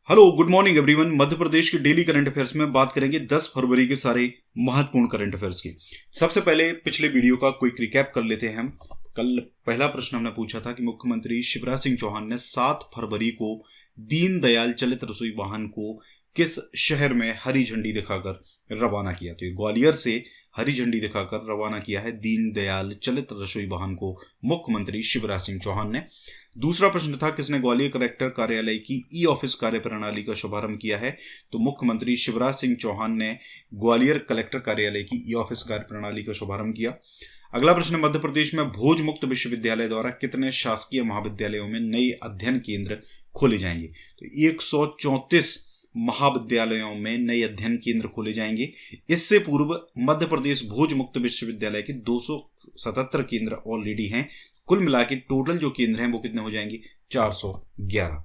Hello good morning everyone. Madhya Pradesh के daily current affairs में बात करेंगे 10 फरवरी के सारे महत्वपूर्ण करंट अफेयर्स की। सबसे पहले पिछले वीडियो का क्विक रिकैप कर लेते हैं हम। कल पहला प्रश्न हमने पूछा था कि मुख्यमंत्री शिवराज सिंह चौहान ने 7 फरवरी को दीनदयाल चलित रसोई वाहन को किस शहर में हरी झंडी दिखाकर रवाना किया। तो ग्वालियर से हरी झंडी दिखाकर रवाना किया है दीनदयाल चलित रसोई वाहन को मुख्यमंत्री शिवराज सिंह चौहान ने। दूसरा प्रश्न था किसने ग्वालियर कलेक्टर कार्यालय की ई ऑफिस कार्य प्रणाली का शुभारंभ किया है। तो मुख्यमंत्री शिवराज सिंह चौहान ने ग्वालियर कलेक्टर कार्यालय की ई ऑफिस कार्य प्रणाली का शुभारंभ किया। अगला प्रश्न, मध्य प्रदेश में भोज मुक्त विश्वविद्यालय द्वारा कितने शासकीय महाविद्यालयों में नए अध्ययन केंद्र खोले जाएंगे। तो 134 महाविद्यालयों में नए अध्ययन केंद्र खोले जाएंगे। इससे पूर्व मध्य प्रदेश भोज मुक्त विश्वविद्यालय के 277 केंद्र ऑलरेडी हैं। कुल मिला के टोटल जो केंद्र हैं वो कितने हो जाएंगे, 411।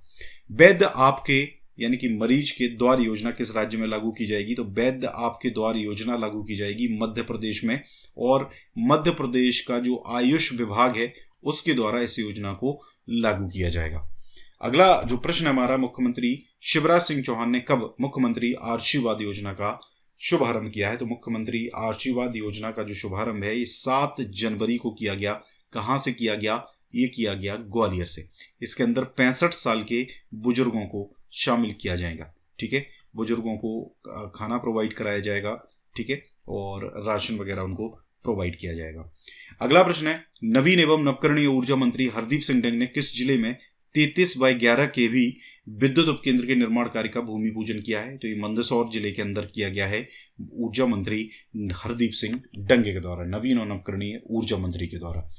वैध आपके यानी कि मरीज के द्वार योजना किस राज्य में लागू की जाएगी। तो वैध आपके द्वार योजना लागू की जाएगी मध्य प्रदेश में, और मध्य प्रदेश का जो आयुष विभाग है उसके द्वारा इस योजना को लागू किया जाएगा। अगला जो प्रश्न हमारा, मुख्यमंत्री शिवराज सिंह चौहान ने कब मुख्यमंत्री आशीर्वाद योजना का शुभारंभ किया है। तो मुख्यमंत्री आशीर्वाद योजना का जो शुभारंभ है ये 7 जनवरी को किया गया। कहां से किया गया, ये किया गया ग्वालियर से। इसके अंदर 65 साल के बुजुर्गों को शामिल किया जाएगा। ठीक है, बुजुर्गों को खाना प्रोवाइड कराया जाएगा। ठीक है, और राशन वगैरह उनको प्रोवाइड किया जाएगा। अगला प्रश्न है, नवीन एवं नवकरणीय ऊर्जा मंत्री हरदीप सिंह डंग ने किस जिले में 33/11 केवी विद्युत उपकेंद्र के निर्माण कार्य का भूमि पूजन किया है। तो ये मंदसौर जिले के अंदर किया गया है ऊर्जा मंत्री हरदीप सिंह डंगे के द्वारा, नवीन और नवकरणीय ऊर्जा मंत्री के द्वारा।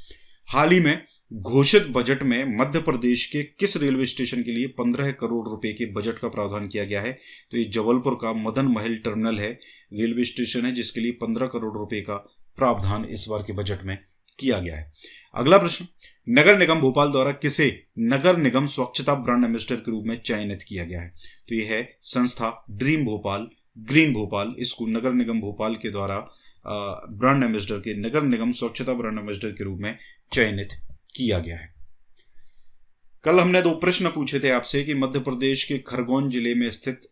हाल ही में घोषित बजट में मध्य प्रदेश के किस रेलवे स्टेशन के लिए 15 करोड़ रुपए के बजट का प्रावधान किया गया है। तो ये जबलपुर का मदन महल टर्मिनल है, रेलवे स्टेशन है जिसके लिए 15 करोड़ रुपए का प्रावधान इस बार के बजट में किया गया है। अगला प्रश्न, नगर निगम भोपाल द्वारा किसे नगर निगम स्वच्छता ब्रांड एम्बेसडर के रूप में चयनित किया गया है। तो यह है संस्था ड्रीम भोपाल, ग्रीन भोपाल। इसको नगर निगम भोपाल के द्वारा ब्रांड एम्बेसडर के नगर निगम स्वच्छता ब्रांड एम्बेसडर के रूप में चयनित किया गया है। कल हमने 2 प्रश्न पूछे थे आपसे कि मध्य प्रदेश के खरगोन जिले में स्थित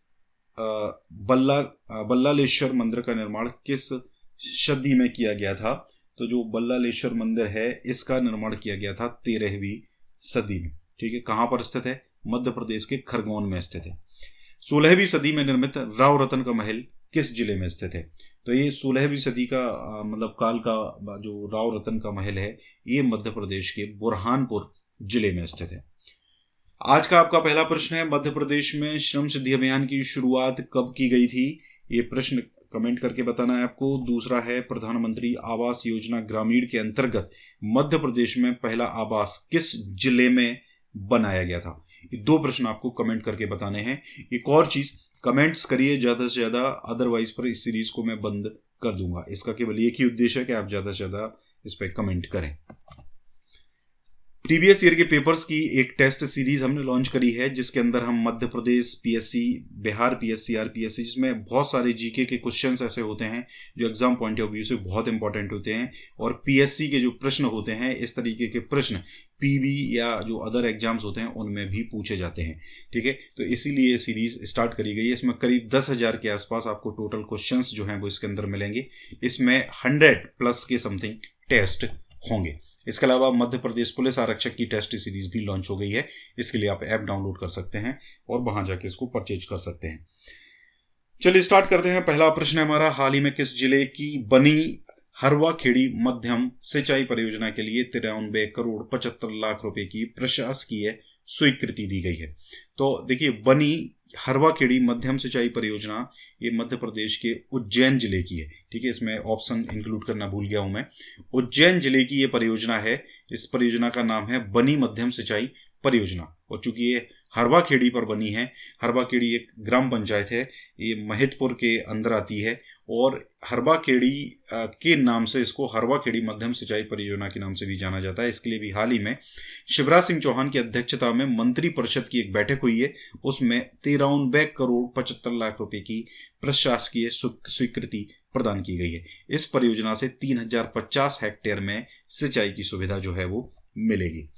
बल्लालेश्वर मंदिर का निर्माण किस सदी में किया गया था। तो जो बल्लालेश्वर मंदिर है इसका निर्माण किया गया था 13वीं सदी में। ठीक है, कहां पर स्थित है, मध्य प्रदेश के खरगोन में स्थित है। 16वीं सदी में निर्मित राव रतन का महल किस जिले में स्थित है। तो ये 16वीं सदी का मतलब काल का जो राव रतन का महल है ये मध्य प्रदेश के बुरहानपुर जिले में स्थित है। आज का आपका पहला प्रश्न है, मध्य प्रदेश में श्रम सिद्धि अभियान की शुरुआत कब की गई थी। ये प्रश्न कमेंट करके बताना है आपको। दूसरा है, प्रधानमंत्री आवास योजना ग्रामीण के अंतर्गत मध्य प्रदेश में पहला आवास किस जिले में बनाया गया था। ये 2 प्रश्न आपको कमेंट करके बताने हैं। एक और चीज, कमेंट्स करिए ज्यादा से ज्यादा, अदरवाइज पर इस सीरीज को मैं बंद कर दूंगा। इसका केवल एक ही उद्देश्य है कि आप ज्यादा से ज्यादा इस पर कमेंट करें। प्रीवियस ईयर के पेपर्स की एक टेस्ट सीरीज हमने लॉन्च करी है जिसके अंदर हम Madhya Pradesh PSC, Bihar PSC, RPSC, जिसमें बहुत सारे जीके के क्वेश्चंस ऐसे होते हैं जो एग्जाम पॉइंट ऑफ व्यू से बहुत इंपॉर्टेंट होते हैं, और पीएससी के जो प्रश्न होते हैं इस तरीके के प्रश्न पीवी या जो अदर एग्जाम्स होते हैं उनमें भी पूछे जाते हैं। ठीक है, तो इसीलिए ये सीरीज स्टार्ट करी गई है। इसमें करीब 10,000 के आसपास आपको टोटल क्वेश्चन जो हैं वो इसके अंदर मिलेंगे। इसमें 100+ के समथिंग टेस्ट होंगे। इसके अलावा मध्य प्रदेश पुलिस आरक्षक की टेस्ट सीरीज भी लॉन्च हो गई है। इसके लिए आप ऐप डाउनलोड कर सकते हैं और वहां जाके इसको परचेज कर सकते हैं। चलिए स्टार्ट करते हैं। पहला प्रश्न है हमारा, हाल ही में किस जिले की बनी हरवा खेड़ी मध्यम सिंचाई परियोजना के लिए 93 करोड़ 75 लाख रुपए की प्रशासकीय स्वीकृति दी गई है। तो देखिए, बनी हरवा खेड़ी मध्यम सिंचाई परियोजना ये मध्य प्रदेश के उज्जैन जिले की है। ठीक है, इसमें ऑप्शन इंक्लूड करना भूल गया हूं मैं। उज्जैन जिले की ये परियोजना है। इस परियोजना का नाम है बनी मध्यम सिंचाई परियोजना, और चूंकि ये हरवा खेड़ी पर बनी है, हरवा खेड़ी एक ग्राम पंचायत है, ये महितपुर के अंदर आती है, और हरवा खेड़ी के नाम से इसको हरवा खेड़ी मध्यम सिंचाई परियोजना के नाम से भी जाना जाता है। इसके लिए भी हाल ही में शिवराज सिंह चौहान की अध्यक्षता में मंत्री परिषद की एक बैठक हुई है। उसमें 93 करोड़ 75 लाख रुपए की प्रशासकीय स्वीकृति प्रदान की गई है। इस परियोजना से 3050 हेक्टेयर में सिंचाई की सुविधा जो है वो मिलेगी।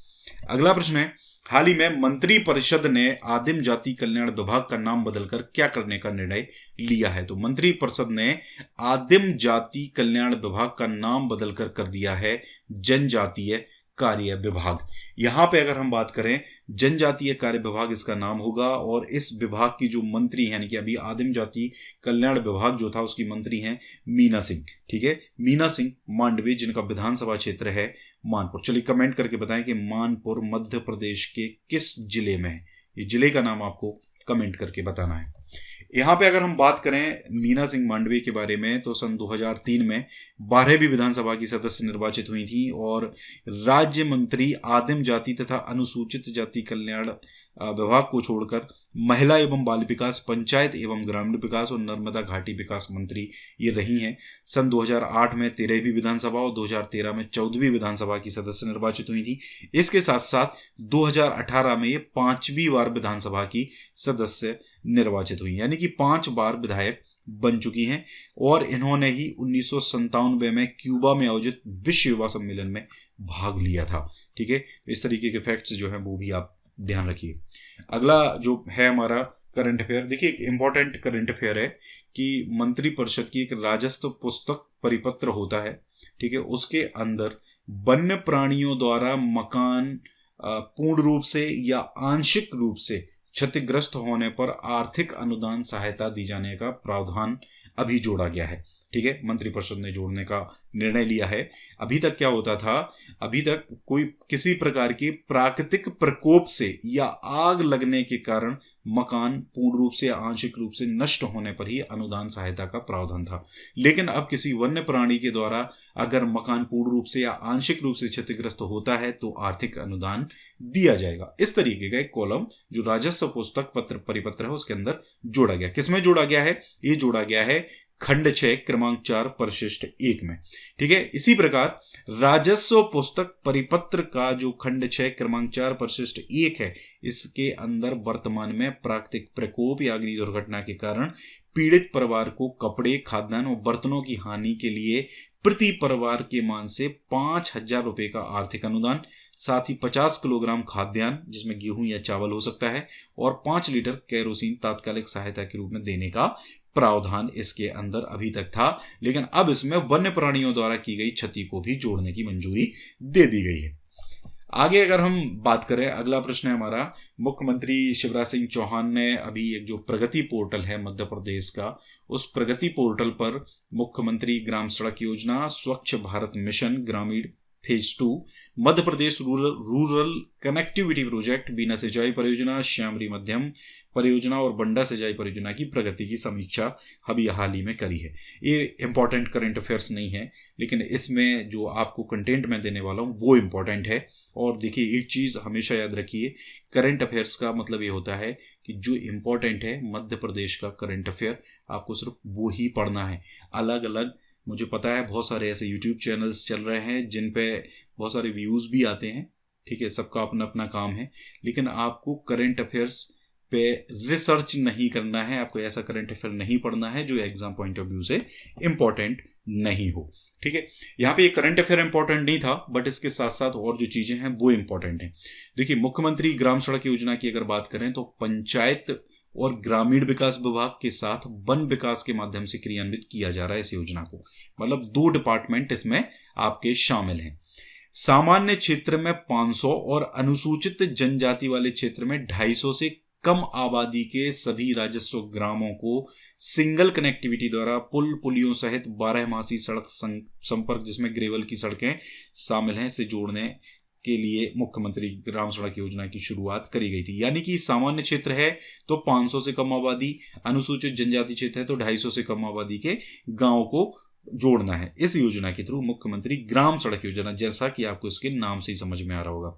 अगला प्रश्न है, हाल ही में मंत्री परिषद ने आदिम जाति कल्याण विभाग का नाम बदलकर क्या करने का निर्णय लिया है? तो मंत्री परिषद ने आदिम जाति कल्याण विभाग का नाम बदलकर कर दिया है जनजातीय कार्य विभाग। यहां पे अगर हम बात करें, जनजातीय कार्य विभाग इसका नाम होगा, और इस विभाग की जो मंत्री है, यानी कि अभी आदिम जाति कल्याण विभाग जो था उसकी मंत्री हैं मीना सिंह। ठीक है, मीना सिंह मांडवी, जिनका विधानसभा क्षेत्र है मानपुर। चलिए कमेंट करके बताएं कि मानपुर मध्य प्रदेश के किस जिले में है। ये जिले का नाम आपको कमेंट करके बताना है। यहाँ पे अगर हम बात करें मीना सिंह मांडवी के बारे में, तो सन 2003 में 12वीं विधानसभा की सदस्य निर्वाचित हुई थी और राज्य मंत्री आदिम जाति तथा अनुसूचित जाति कल्याण विभाग को छोड़कर महिला एवं बाल विकास, पंचायत एवं ग्रामीण विकास और नर्मदा घाटी विकास मंत्री ये रही हैं। सन 2008 में 13वीं विधानसभा और 2013 में 14वीं विधानसभा की सदस्य निर्वाचित हुई थी। इसके साथ साथ 2018 में ये 5वीं बार विधानसभा की सदस्य निर्वाचित हुई, यानी कि 5 बार विधायक बन चुकी हैं। और इन्होंने ही 1997 में क्यूबा में आयोजित विश्व युवा सम्मेलन में भाग लिया था। ठीक है, इस तरीके के फैक्ट्स जो हैं वो भी आप ध्यान रखिए। अगला जो है हमारा करंट अफेयर, देखिए एक इंपॉर्टेंट करंट अफेयर है कि मंत्री परिषद की एक राजस्व पुस्तक परिपत्र होता है। ठीक है, उसके अंदर वन्य प्राणियों द्वारा मकान पूर्ण रूप से या आंशिक रूप से क्षतिग्रस्त होने पर आर्थिक अनुदान सहायता दी जाने का प्रावधान अभी जोड़ा गया है। ठीक है, मंत्रिपरिषद ने जोड़ने का निर्णय लिया है। अभी तक क्या होता था, अभी तक कोई किसी प्रकार की प्राकृतिक प्रकोप से या आग लगने के कारण मकान पूर्ण रूप से या आंशिक रूप से नष्ट होने पर ही अनुदान सहायता का प्रावधान था। लेकिन अब किसी वन्य प्राणी के द्वारा अगर मकान पूर्ण रूप से या आंशिक रूप से क्षतिग्रस्त होता है तो आर्थिक अनुदान दिया जाएगा। इस तरीके का एक कॉलम जो राजस्व पुस्तक पत्र परिपत्र है उसके अंदर जोड़ा गया। किसमें जोड़ा गया है? ये जोड़ा गया है खंड 6 क्रमांक 4 परिशिष्ट 1 में। ठीक है, इसी प्रकार राजस्व पुस्तक परिपत्र का जो खंड 6 क्रमांक 4 परिशिष्ट 1 है, इसके अंदर वर्तमान में प्राकृतिक प्रकोप या अग्नि दुर्घटना के कारण पीड़ित परिवार को कपड़े, खाद्यान्न और बर्तनों की हानि के लिए प्रति परिवार के मान से 5,000 रुपए का आर्थिक अनुदान, साथ ही 50 किलोग्राम खाद्यान्न जिसमें गेहूं या चावल हो सकता है और 5 लीटर केरोसिन तात्कालिक सहायता के रूप में देने का प्रावधान इसके अंदर अभी तक था। लेकिन अब इसमें वन्य प्राणियों द्वारा की गई क्षति को भी जोड़ने की मंजूरी दे दी गई है। आगे अगर हम बात करें, अगला प्रश्न है हमारा, मुख्यमंत्री शिवराज सिंह चौहान ने अभी एक जो प्रगति पोर्टल है मध्य प्रदेश का, उस प्रगति पोर्टल पर मुख्यमंत्री ग्राम सड़क योजना, स्वच्छ भारत मिशन ग्रामीण phase 2, Madhya Pradesh rural connectivity project, बीना सिंचाई परियोजना, श्यामरी मध्यम परियोजना और बंडा सिंचाई परियोजना की प्रगति की समीक्षा अभी हाल ही में करी है। ये इंपॉर्टेंट करंट अफेयर्स नहीं है, लेकिन इसमें जो आपको कंटेंट में देने वाला हूँ वो इंपॉर्टेंट है। और देखिए एक चीज़ हमेशा याद रखिए, करंट अफेयर्स का मतलब ये होता है कि जो इम्पोर्टेंट है मध्य प्रदेश का करंट अफेयर आपको सिर्फ वो ही पढ़ना है। अलग अलग, मुझे पता है बहुत सारे ऐसे यूट्यूब चैनल्स चल रहे हैं जिन पे बहुत सारे व्यूज़ भी आते हैं। ठीक है, सबका अपना अपना काम है, लेकिन आपको करंट अफेयर्स पे रिसर्च नहीं करना है। आपको ऐसा करंट अफेयर नहीं पढ़ना है जो एग्जाम पॉइंट ऑफ व्यू से इम्पोर्टेंट नहीं हो। ठीक है, यहाँ पे ये करंट अफेयर इंपॉर्टेंट नहीं था, बट इसके साथ साथ और जो चीजें हैं वो इंपॉर्टेंट हैं। देखिए, मुख्यमंत्री ग्राम सड़क योजना की अगर बात करें तो पंचायत और ग्रामीण विकास विभाग के साथ वन विकास के माध्यम से क्रियान्वित किया जा रहा है इस योजना को। मतलब 2 डिपार्टमेंट इसमें आपके शामिल हैं। सामान्य क्षेत्र में 500 और अनुसूचित जनजाति वाले क्षेत्र में 250 से कम आबादी के सभी राजस्व ग्रामों को सिंगल कनेक्टिविटी द्वारा पुल पुलियों सहित 12मासी सड़क संपर्क जिसमें ग्रेवल की सड़कें शामिल हैं से जोड़ने के लिए मुख्यमंत्री ग्राम सड़क योजना की शुरुआत करी गई थी। यानी कि सामान्य क्षेत्र है तो 500 से कम आबादी, अनुसूचित जनजाति क्षेत्र है तो 250 से कम आबादी के गांवों को जोड़ना है इस योजना के थ्रू, मुख्यमंत्री ग्राम सड़क योजना, जैसा कि आपको इसके नाम से ही समझ में आ रहा होगा।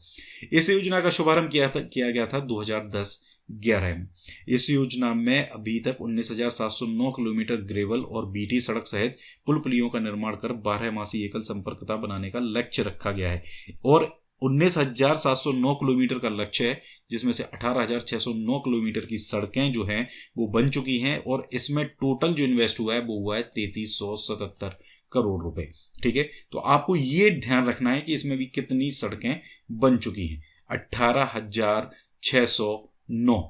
इस योजना का शुभारंभ किया गया था 2010-11 में। इस योजना में अभी तक 19,709 किलोमीटर ग्रेवल और बीटी सड़क सहित पुल पुलियों का निर्माण कर 12मासी एकल संपर्कता बनाने का लक्ष्य रखा गया है। और 19,709 किलोमीटर का लक्ष्य है, जिसमें से 18,609 किलोमीटर की सड़कें जो हैं वो बन चुकी हैं और इसमें टोटल जो इन्वेस्ट हुआ है वो हुआ है 3377 करोड़ रुपए। ठीक है, तो आपको ये ध्यान रखना है कि इसमें भी कितनी सड़कें बन चुकी हैं। 18,609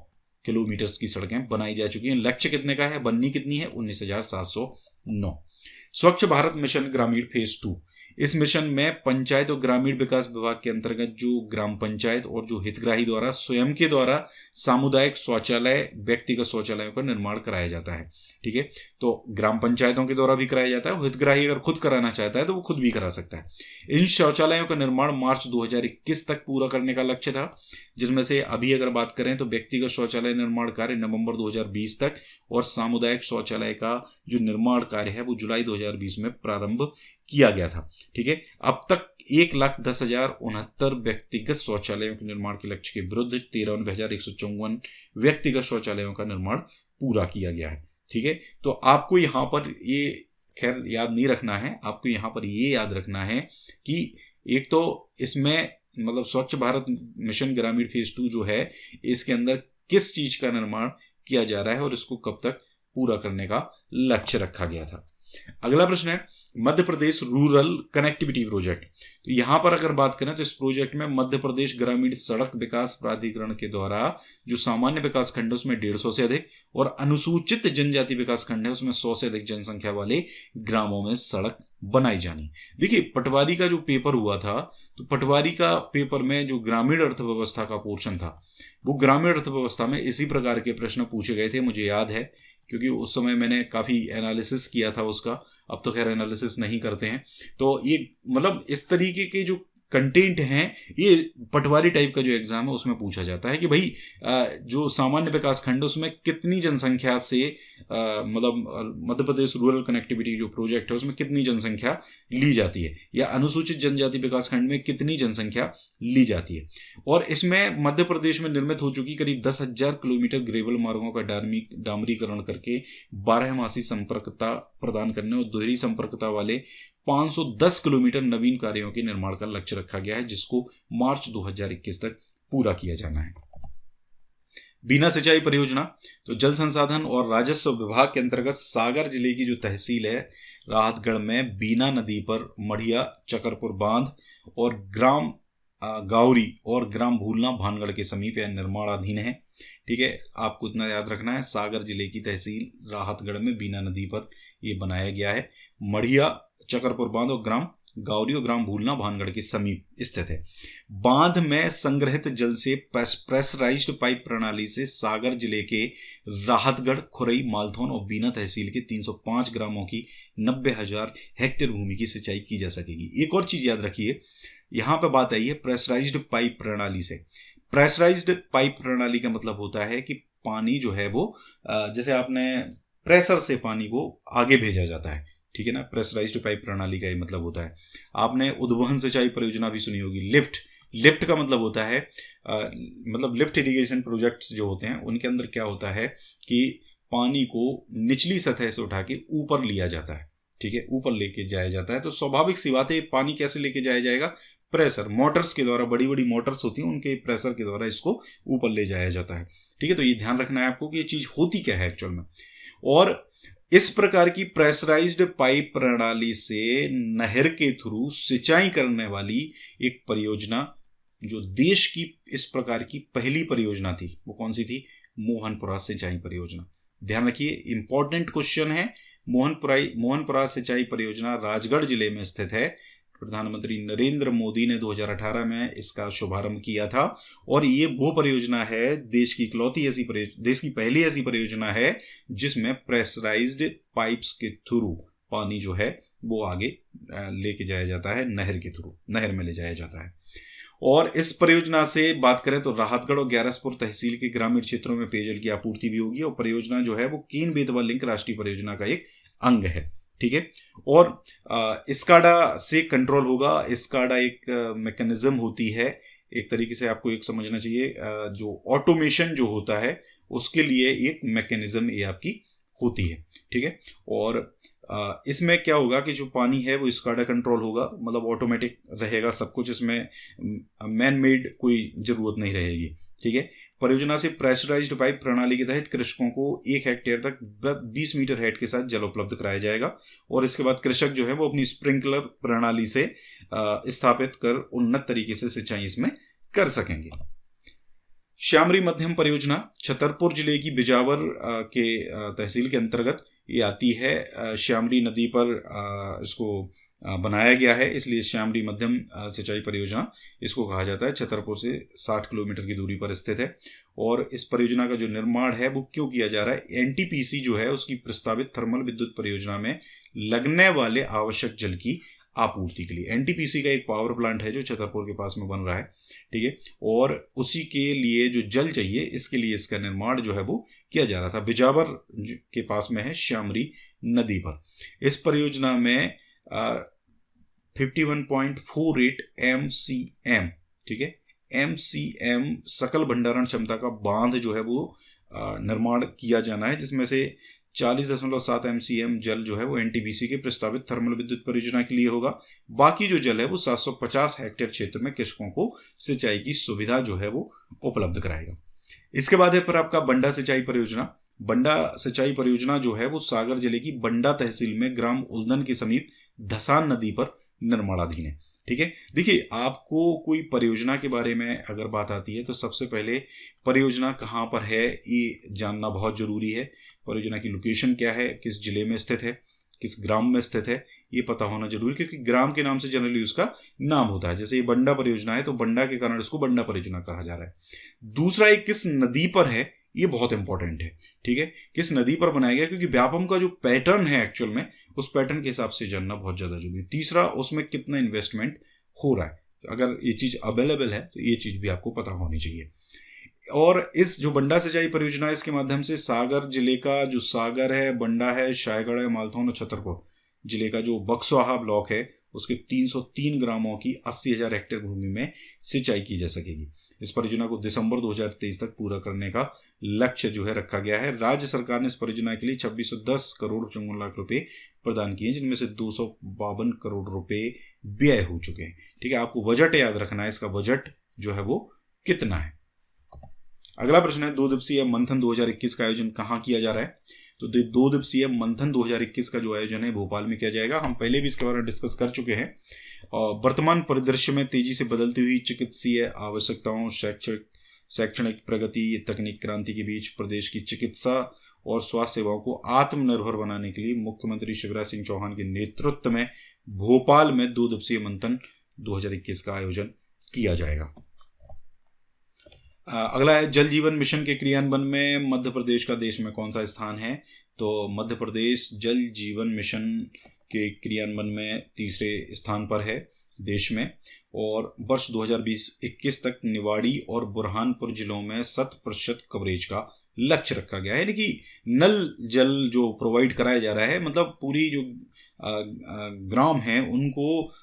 किलोमीटर की सड़कें बनाई जा चुकी हैं। लक्ष्य कितने का है, बननी कितनी है, 19,709। स्वच्छ भारत मिशन ग्रामीण फेज 2, इस मिशन में पंचायत और ग्रामीण विकास विभाग के अंतर्गत जो ग्राम पंचायत और जो हितग्राही द्वारा स्वयं के द्वारा सामुदायिक शौचालय, व्यक्तिगत शौचालयों का निर्माण कराया जाता है। ठीक है, तो ग्राम पंचायतों के द्वारा भी कराया जाता है, हितग्राही अगर खुद कराना चाहता है तो वो खुद भी करा सकता है। इन शौचालयों का निर्माण मार्च 2021 तक पूरा करने का लक्ष्य था, जिनमें से अभी अगर बात करें तो व्यक्तिगत शौचालय निर्माण कार्य नवंबर 2020 तक और सामुदायिक शौचालय का जो निर्माण कार्य है वो जुलाई 2020 में प्रारंभ किया गया था। ठीक है, अब तक 1,10,069 व्यक्तिगत शौचालयों के निर्माण के लक्ष्य के विरुद्ध 93,154 व्यक्तिगत शौचालयों का निर्माण पूरा किया गया है। ठीक है, तो आपको यहां पर ये खैर याद नहीं रखना है, आपको यहां पर ये याद रखना है कि एक तो इसमें मतलब स्वच्छ भारत मिशन ग्रामीण फेज 2 जो है इसके अंदर किस चीज का निर्माण किया जा रहा है और इसको कब तक पूरा करने का लक्ष्य रखा गया था। अगला प्रश्न है Madhya Pradesh rural connectivity project. तो यहां पर अगर बात करें तो इस प्रोजेक्ट में मध्य प्रदेश ग्रामीण सड़क विकास प्राधिकरण के द्वारा जो सामान्य विकास खंड है उसमें 150 से अधिक और अनुसूचित जनजाति विकास खंड है उसमें 100 से अधिक जनसंख्या वाले ग्रामों में सड़क बनाई जानी। देखिए, पटवारी का जो पेपर हुआ था तो पटवारी का पेपर में जो ग्रामीण अर्थव्यवस्था का पोर्शन था वो ग्रामीण अर्थव्यवस्था में इसी प्रकार के प्रश्न पूछे गए थे, मुझे याद है, क्योंकि उस समय मैंने काफी एनालिसिस किया था उसका। अब तो खैर एनालिसिस नहीं करते हैं। तो ये मतलब इस तरीके के जो कंटेंट हैं ये पटवारी टाइप का जो एग्जाम है उसमें पूछा जाता है कि भाई जो सामान्य विकास खंड उसमें कितनी जनसंख्या से मतलब मध्य प्रदेश रूरल कनेक्टिविटी जो प्रोजेक्ट है उसमें कितनी जनसंख्या ली जाती है या अनुसूचित जनजाति विकास खंड में कितनी जनसंख्या ली जाती है। और इसमें मध्य प्रदेश में निर्मित हो चुकी करीब 10,000 किलोमीटर ग्रेवल मार्गों का डामरीकरण करके 12मासी संपर्कता प्रदान करने और दोहरी संपर्कता वाले 510 किलोमीटर नवीन कार्यों के निर्माण का लक्ष्य रखा गया है, जिसको मार्च 2021 तक पूरा किया जाना है। बीना सिंचाई परियोजना, तो जल संसाधन और राजस्व विभाग के अंतर्गत सागर जिले की जो तहसील है राहतगढ़ में बीना नदी पर मढ़िया चकरपुर बांध और ग्राम गावरी और ग्राम भूलना भानगढ़ के समीप यह निर्माणाधीन है। ठीक है, आपको इतना याद रखना है, सागर जिले की तहसील राहतगढ़ में बीना नदी पर यह बनाया गया है। मढ़िया चकरपुर बांध और ग्राम गावरी और ग्राम भूलना भानगढ़ के समीप स्थित है। बांध में संग्रहित जल से प्रेशराइज्ड पाइप प्रणाली से सागर जिले के राहतगढ़, खुरई, मालथौन और बीना तहसील के 305 ग्रामों की 90,000 हेक्टेयर भूमि की सिंचाई की जा सकेगी। एक और चीज याद रखिए, यहां पर बात आई है प्रेशराइज्ड पाइप प्रणाली से। प्रेशराइज्ड पाइप प्रणाली का मतलब होता है कि पानी जो है वो जैसे आपने प्रेशर से पानी को आगे भेजा जाता है। ठीक है ना, प्रेशराइज्ड पाइप प्रणाली का ये मतलब होता है। आपने उद्वहन सिंचाई परियोजना भी सुनी होगी, लिफ्ट का मतलब होता है मतलब लिफ्ट इरिगेशन प्रोजेक्ट्स जो होते हैं उनके अंदर क्या होता है कि पानी को निचली सतह से उठा के ऊपर लिया जाता है। ठीक है, ऊपर लेके जाया जाता है। तो स्वाभाविक सी बात है, पानी कैसे लेके जाया जाएगा, प्रेशर, मोटर्स के द्वारा, बड़ी बड़ी मोटर्स होती हैं उनके प्रेशर के द्वारा इसको ऊपर ले जाया जाता है। ठीक है, तो ये ध्यान रखना है आपको कि ये चीज होती क्या है एक्चुअल में। और इस प्रकार की प्रेशराइज्ड पाइप प्रणाली से नहर के थ्रू सिंचाई करने वाली एक परियोजना जो देश की इस प्रकार की पहली परियोजना थी वो कौन सी थी, मोहनपुरा सिंचाई परियोजना। ध्यान रखिए, इंपॉर्टेंट क्वेश्चन है। मोहनपुरा सिंचाई परियोजना राजगढ़ जिले में स्थित है। प्रधानमंत्री नरेंद्र मोदी ने 2018 में इसका शुभारंभ किया था और ये वो परियोजना है, देश की पहली ऐसी परियोजना है जिसमें प्रेशराइज्ड पाइप्स के थ्रू पानी जो है वो आगे लेके जाया जाता है, नहर में ले जाया जाता है। और इस परियोजना से बात करें तो राहतगढ़ और ग्यारसपुर तहसील के ग्रामीण क्षेत्रों में पेयजल की आपूर्ति भी होगी और परियोजना जो है वो केन बेतवा लिंक राष्ट्रीय परियोजना का एक अंग है। ठीक है, और स्काडा से कंट्रोल होगा। स्काडा एक मैकेनिज्म होती है, एक तरीके से आपको एक समझना चाहिए, जो ऑटोमेशन जो होता है उसके लिए एक मैकेनिज्म ये आपकी होती है। ठीक है, और इसमें क्या होगा कि जो पानी है वो स्काडा कंट्रोल होगा, मतलब ऑटोमेटिक रहेगा सब कुछ, इसमें मैन मेड कोई जरूरत नहीं रहेगी। ठीक है, परियोजना से प्रेशराइज्ड पाइप प्रणाली के तहत कृषकों को 1 हेक्टेयर तक 20 मीटर हेड के साथ जल उपलब्ध कराया जाएगा और इसके बाद कृषक जो है वो अपनी स्प्रिंकलर प्रणाली से स्थापित कर उन्नत तरीके से सिंचाई इसमें कर सकेंगे। श्यामरी मध्यम परियोजना छतरपुर जिले की बिजावर के तहसील के अंतर्गत ये आती है। श्यामरी नदी पर इसको बनाया गया है, इसलिए श्यामरी मध्यम सिंचाई परियोजना इसको कहा जाता है। छतरपुर से 60 किलोमीटर की दूरी पर स्थित है। और इस परियोजना का जो निर्माण है वो क्यों किया जा रहा है? एनटीपीसी जो है उसकी प्रस्तावित थर्मल विद्युत परियोजना में लगने वाले आवश्यक जल की आपूर्ति के लिए। एनटीपीसी का एक पावर प्लांट है जो छतरपुर के पास में बन रहा है, ठीक है, और उसी के लिए जो जल चाहिए इसके लिए इसका निर्माण जो है वो किया जा रहा था। बिजावर के पास में है श्यामरी नदी पर। इस परियोजना में 51.48 MCM, ठीक है, MCM सकल भंडारण क्षमता का बांध जो है वो निर्माण किया जाना है, जिसमें से 40.7 MCM जल जो है वो एनटीपीसी के प्रस्तावित थर्मल विद्युत परियोजना के लिए होगा। बाकी जो जल है वो 750 हेक्टेयर क्षेत्र में कृषकों को सिंचाई की सुविधा जो है वो उपलब्ध कराएगा। इसके बाद है पर आपका बंडा सिंचाई परियोजना। बंडा सिंचाई परियोजना जो है वो सागर जिले की बंडा तहसील में ग्राम उल्दन के समीप धसान नदी पर निर्माणाधीन है, ठीक है। देखिए, आपको कोई परियोजना के बारे में अगर बात आती है तो सबसे पहले परियोजना कहाँ पर है ये जानना बहुत जरूरी है। परियोजना की लोकेशन क्या है, किस जिले में स्थित है, किस ग्राम में स्थित है, ये पता होना जरूरी, क्योंकि ग्राम के नाम से जनरली उसका नाम होता है। जैसे ये बंडा परियोजना है तो बंडा के कारण इसको बंडा परियोजना कहा जा रहा है। दूसरा, एक किस नदी पर है, ये बहुत इंपॉर्टेंट है, ठीक है, किस नदी पर बनाया गया, क्योंकि व्यापम का जो पैटर्न है एक्चुअल में उस पैटर्न के हिसाब से जानना बहुत ज्यादा जरूरी है। तीसरा, उसमें कितना इन्वेस्टमेंट हो रहा है, तो अगर ये चीज अवेलेबल है तो ये चीज भी आपको पता होनी चाहिए। और इस जो बंडा सिंचाई परियोजना है इसके माध्यम से सागर जिले का जो सागर है, बंडा है, शायगढ़ है, मालथौन और छतरपुर जिले का जो बक्सवाहा ब्लॉक है उसके 303 ग्रामों की 80,000 हेक्टेयर भूमि में सिंचाई की जा सकेगी। इस परियोजना को दिसंबर 2023 तक पूरा करने का लक्ष्य जो है रखा गया है। राज्य सरकार ने इस परियोजना के लिए 2610 करोड़ 54 लाख रुपए प्रदान किए, जिनमें से 252 करोड़ रुपए व्यय हो चुके हैं, ठीक है। आपको बजट याद रखना है, इसका बजट जो है वो कितना है। अगला प्रश्न है 2 दिवसीय मंथन 2021 का आयोजन कहाँ किया जा रहा है? तो 2 दिवसीय मंथन 2021 का जो आयोजन है भोपाल में किया जाएगा। हम पहले भी इसके बारे में डिस्कस कर चुके हैं। और वर्तमान परिदृश्य में तेजी से बदलती हुई चिकित्सीय आवश्यकताओं, शैक्षणिक प्रगति, तकनीक क्रांति के बीच प्रदेश की चिकित्सा और स्वास्थ्य सेवाओं को आत्मनिर्भर बनाने के लिए मुख्यमंत्री शिवराज सिंह चौहान के नेतृत्व में भोपाल में 2 दिवसीय मंथन 2021 का आयोजन किया जाएगा। अगला है जल जीवन मिशन के क्रियान्वयन में मध्य प्रदेश का देश में कौन सा स्थान है? तो मध्य प्रदेश जल जीवन मिशन के क्रियान्वयन में तीसरे स्थान पर है देश में। और वर्ष 2020-21 तक निवाड़ी और बुरहानपुर जिलों में 100% कवरेज का लक्ष्य रखा गया है। यानी कि नल जल जो प्रोवाइड कराया जा रहा है, मतलब पूरी जो ग्राम हैं उनको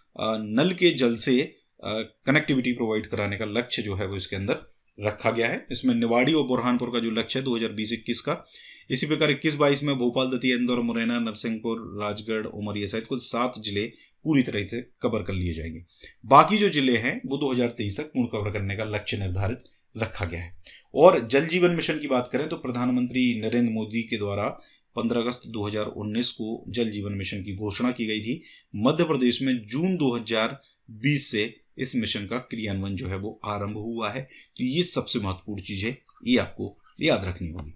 नल के जल से कनेक्टिविटी प्रोवाइड कराने का लक्ष्य जो है वो इसके अंदर रखा गया है। इसमें निवाड़ी और बुरहानपुर का जो लक्ष्य है 2020-21 का। इसी प्रकार 21-22 में भोपाल, दतिया, इंदौर, मुरैना, नरसिंहपुर, राजगढ़, उमरिया सहित कुल 7 जिले पूरी तरह से कवर कर लिए जाएंगे। बाकी जो जिले हैं वो 2023 तक पूर्ण कवर करने का लक्ष्य निर्धारित रखा गया है। और जल जीवन मिशन की बात करें तो प्रधानमंत्री नरेंद्र मोदी के द्वारा 15 अगस्त 2019 को जल जीवन मिशन की घोषणा की गई थी। मध्य प्रदेश में जून 2020 से इस मिशन का क्रियान्वयन जो है वो आरंभ हुआ है। तो ये सबसे महत्वपूर्ण चीज है, ये आपको याद रखनी होगी।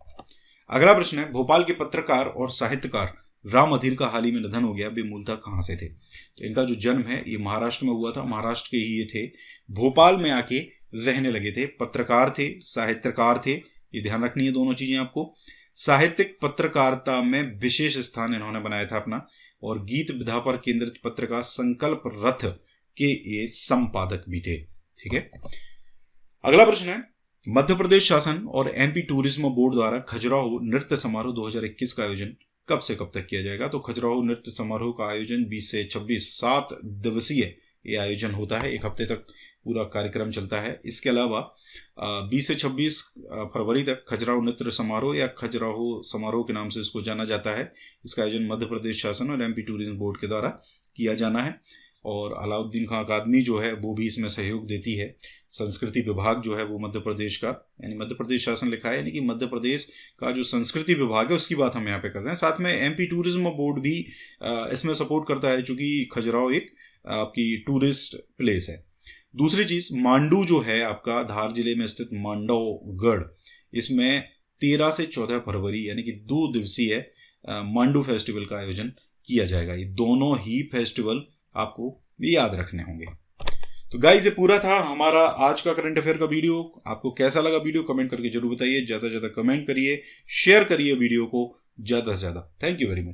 अगला प्रश्न है भोपाल के पत्रकार और साहित्यकार राम अधीर का हाल ही में निधन हो गया। वे मूलतः कहाँ से थे? तो इनका जो जन्म है ये महाराष्ट्र में हुआ था। महाराष्ट्र के ही ये थे, भोपाल में आके रहने लगे थे। पत्रकार थे, साहित्यकार थे, ये ध्यान रखनी है दोनों चीजें आपको। साहित्यिक पत्रकारिता में विशेष स्थान इन्होंने बनाया था अपना। और गीत विधा पर केंद्रित पत्रिका संकल्प रथ के ये संपादक भी थे, ठीक है। अगला प्रश्न है मध्य प्रदेश शासन और एमपी टूरिज्म बोर्ड द्वारा खजुराहो नृत्य समारोह 2021 का आयोजन कब से कब तक किया जाएगा? तो खजुराहो नृत्य समारोह का आयोजन 20 से 26 7 दिवसीय ये आयोजन होता है। 1 हफ्ते तक पूरा कार्यक्रम चलता है। इसके अलावा 20 से 26 फरवरी तक खजुराहो नृत्य समारोह या खजुराहो समारोह के नाम से इसको जाना जाता है। इसका आयोजन मध्य प्रदेश शासन और एमपी टूरिज्म बोर्ड के द्वारा किया जाना है। और अलाउद्दीन खां अकादमी जो है वो भी इसमें सहयोग देती है। संस्कृति विभाग जो है वो मध्य प्रदेश का, यानी मध्य प्रदेश शासन लिखा है, यानी कि मध्य प्रदेश का जो संस्कृति विभाग है उसकी बात हम यहाँ पे कर रहे हैं। साथ में एमपी टूरिज्म बोर्ड भी इसमें सपोर्ट करता है, चूंकि खजुराहो एक आपकी टूरिस्ट प्लेस है। दूसरी चीज, मांडू जो है आपका धार जिले में स्थित मांडवगढ़, इसमें 13 से 14 फरवरी यानी कि 2 दिवसीय मांडू फेस्टिवल का आयोजन किया जाएगा। ये दोनों ही फेस्टिवल आपको याद रखने होंगे। तो गाइस, ये पूरा था हमारा आज का करंट अफेयर का वीडियो। आपको कैसा लगा वीडियो कमेंट करके जरूर बताइए। ज्यादा से ज्यादा कमेंट करिए, शेयर करिए वीडियो को ज्यादा से ज्यादा। Thank you very much.